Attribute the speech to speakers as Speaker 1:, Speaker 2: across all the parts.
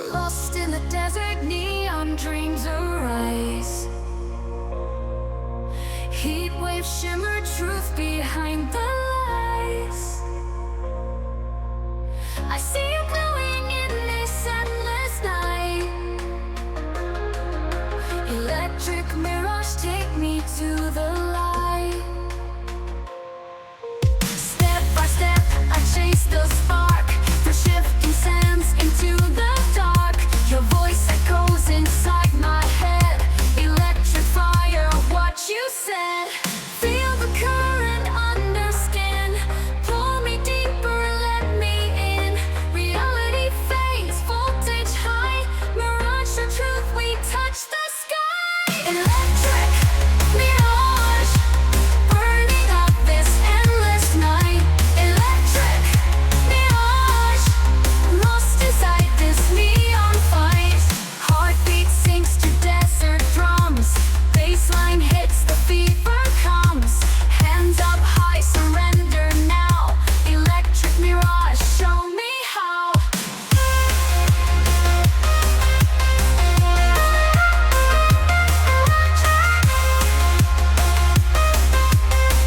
Speaker 1: Lost in the desert, neon dreams arise. Heatwaves shimmer, truth behind the lies. I see you glowing in this endless night. Electric mirage, take me to the light. Step by step, I chase the spark, through shifting sands into the dark. Your voice echoes inside my head. Electric fire, what you said. Feel the current under skin. Pull me deeper, let me in. Reality fades, voltage high. Mirage the truth, we touch the sky. Electric mirage, burning up this endless night. Electric mirage, lost inside this neon fight. Heartbeat sinks to desert drums. Bassline hits, the fever comes. Hands up high, surrender now. Electric mirage, show me how.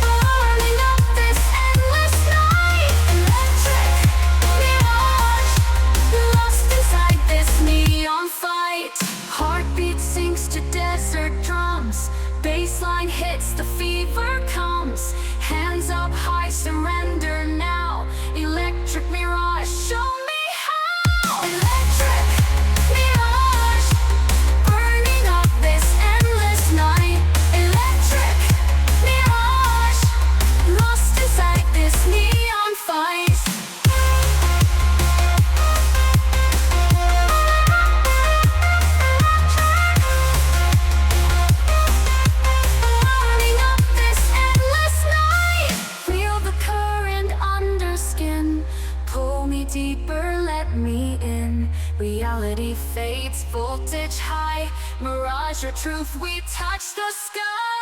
Speaker 1: Burning up this endless night. Electric mirage, lost inside this neon fight. Heartbeat sinks to desert drums. Bassline hits, the fever comes. Hands up high, surrender now. Electric mirage, show me how. Electric mirage, burning up this endless night. Electric mirage, lost inside this neon fight. Burning up this endless night. Feel the current under skin. Pull me deeper, let me in. Reality fades, voltage high. Mirage or truth, we touch the sky.